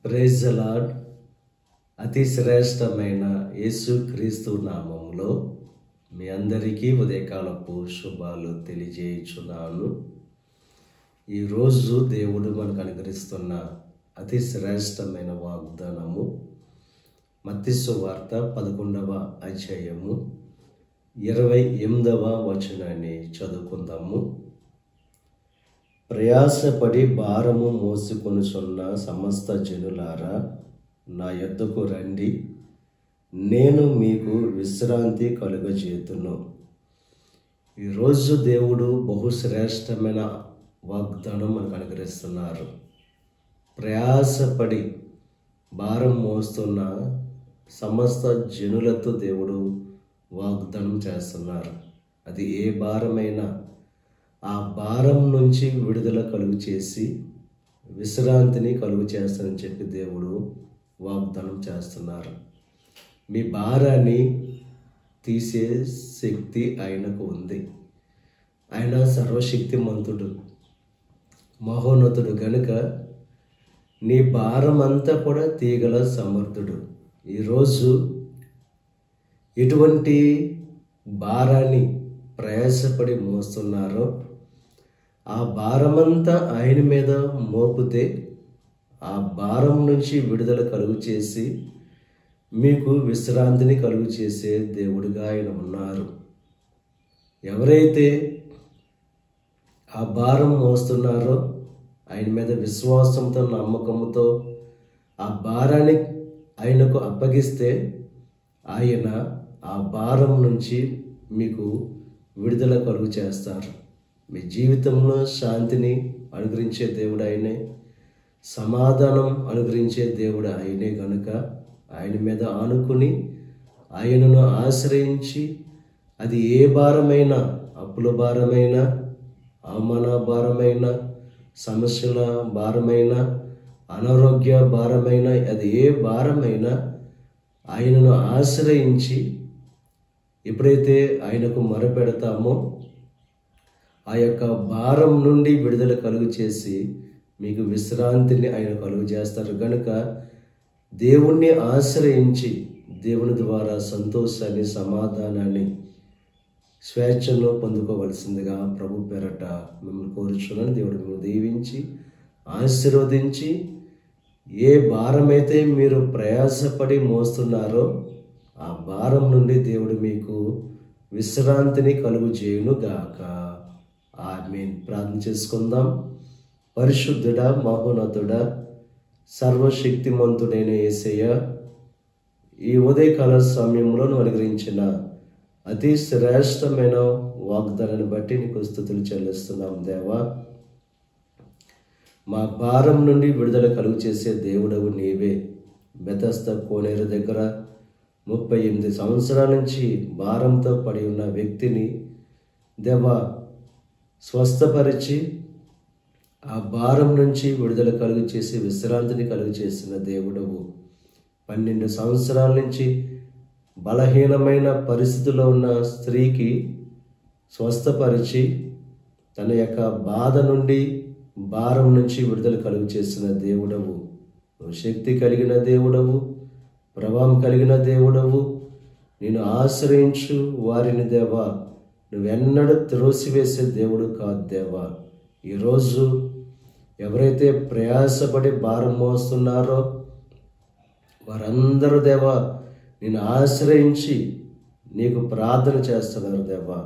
Praise the lord. అతి శ్రేష్టమైన యేసుక్రీస్తు నామములో మీ అందరికీ ఉదయకాలపు శుభాలు తెలియజేయుచున్నాను. ఈరోజు దేవుడు మనకు అనుగ్రహిస్తున్న అతి శ్రేష్టమైన వాగ్దానము మత్తయి సువార్త 11వ అధ్యాయము 28వ వచనాన్ని చదువుకుందాము. ప్రయాసపడి భారము మోసుకొనుచున్న సమస్త జనులారా, నా యొద్దకు రండి, నేను మీకు విశ్రాంతి కలుగజేతును. ఈరోజు దేవుడు బహుశ్రేష్టమైన వాగ్దానం మనకు అనుగ్రహిస్తున్నారు. ప్రయాసపడి భారం మోస్తున్న సమస్త జనులతో దేవుడు వాగ్దానం చేస్తున్నారు. అది ఏ భారమైనా ఆ భారం నుంచి విడుదల కలుగు చేసి విశ్రాంతిని కలుగు చేస్తానని చెప్పి దేవుడు వాగ్దానం చేస్తున్నారు. మీ భారాన్ని తీసే శక్తి ఆయనకు ఉంది. ఆయన సర్వశక్తిమంతుడు, మహోన్నతుడు గనుక నీ భారం అంతా కూడా తీగల సమర్థుడు. ఈరోజు ఎటువంటి భారాన్ని ప్రయాసపడి మోస్తున్నారో ఆ భారమంతా ఆయన మీద మోపితే ఆ భారం నుంచి విడుదల కలుగు చేసి మీకు విశ్రాంతిని కలుగు చేసే దేవుడిగా ఆయన ఉన్నారు. ఎవరైతే ఆ భారం మోస్తున్నారో ఆయన మీద విశ్వాసంతో, నమ్మకంతో ఆ భారాన్ని ఆయనకు అప్పగిస్తే ఆయన ఆ భారం నుంచి మీకు విడుదల కలుగు చేస్తారు. మీ జీవితంలో శాంతిని అనుగ్రహించే దేవుడు ఆయనే, సమాధానం అనుగ్రహించే దేవుడు ఆయనే గనుక ఆయన మీద ఆనుకుని ఆయనను ఆశ్రయించి అది ఏ భారమైనా, అప్పుల భారమైనా, అవమాన భారమైన, సమస్యల భారమైన, అనారోగ్య భారమైన, అది ఏ భారమైనా ఆయనను ఆశ్రయించి ఎప్పుడైతే ఆయనకు మొరపెడతామో ఆ యొక్క భారం నుండి విడుదల కలుగు చేసి మీకు విశ్రాంతిని ఆయన కలుగు చేస్తారు. కనుక దేవుణ్ణి ఆశ్రయించి దేవుని ద్వారా సంతోషాన్ని, సమాధానాన్ని, స్వేచ్ఛను పొందుకోవలసిందిగా ప్రభు పేరట మిమ్మల్ని కోరుచున్నాను. దేవుడు మిమ్మల్ని దీవించి ఆశీర్వదించి ఏ భారమైతే మీరు ప్రయాసపడి మోస్తున్నారో ఆ భారం నుండి దేవుడు మీకు విశ్రాంతిని కలుగు చేయును గాక. ఆమేన్. ప్రార్థన చేసుకుందాం. పరిశుద్ధుడా, మహోన్నతుడా, సర్వశక్తిమంతుడైన యేసయ్య, ఈ ఉదయకాల సమయంలో నువ్వు అనుగ్రహించిన అతి శ్రేష్టమైన వాగ్దానాన్ని బట్టి నీకు స్తుతులు చెల్లిస్తున్నాం దేవా. మా భారం నుండి విడుదల కలుగు చేసే దేవుడవు నీవే. బెతస్దా కోనేరు దగ్గర 38 సంవత్సరాల నుంచి భారంతో పడి ఉన్న వ్యక్తిని దేవా స్వస్థపరిచి ఆ భారం నుంచి విడుదల కలుగు చేసి విశ్రాంతిని కలుగు చేసిన దేవుడవు. 12 సంవత్సరాల నుంచి బలహీనమైన పరిస్థితిలో ఉన్న స్త్రీకి స్వస్థపరిచి తన యొక్క బాధ నుండి, భారం నుంచి విడుదల కలుగు చేసిన దేవుడవు. నువ్వు శక్తి కలిగిన దేవుడవు, ప్రభావం కలిగిన దేవుడవు. నేను ఆశ్రయించు వారిని దేవా నువ్వెన్నడూ త్రోసివేసే దేవుడు కాదు దేవా. ఈరోజు ఎవరైతే ప్రయాసపడి భారం మోస్తున్నారో వారందరూ దేవా నేను ఆశ్రయించి నీకు ప్రార్థన చేస్తున్నారు దేవా.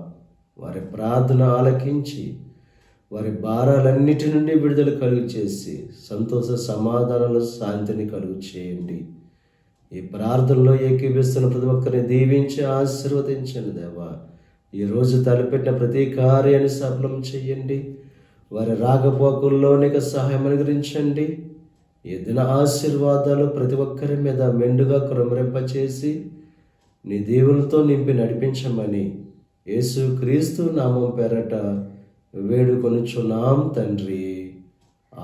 వారి ప్రార్థన ఆలకించి వారి భారాలన్నిటి నుండి విడుదల కలుగు చేసి సంతోష సమాధానాలు, శాంతిని కలుగు చేయండి. ఈ ప్రార్థనలో ఏకీపిస్తున్న ప్రతి ఒక్కరిని దీవించి ఆశీర్వదించండి దేవా. ఈరోజు తలపెట్టిన ప్రతి కార్యాన్ని సఫలం చేయండి. వారి రాకపోకల్లో నీకు సహాయం అనుగ్రహించండి. ఈ దిన ఆశీర్వాదాలు ప్రతి ఒక్కరి మీద మెండుగా కురమరింపచేసి నీ దేవునితో నింపి నడిపించమని యేసుక్రీస్తు నామం పేరట వేడుకొనుచున్నాం తండ్రి.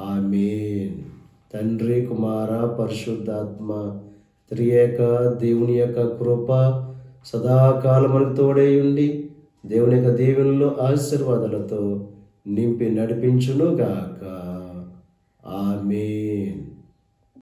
ఆమేన్. తండ్రి, కుమార, పరిశుద్ధాత్మ త్రియేక దేవుని యొక్క కృప సదాకాలం మనకు తోడై ఉండి దేవుని యొక్క దీవెనలు, ఆశీర్వాదాలతో నింపి నడిపించును గాక.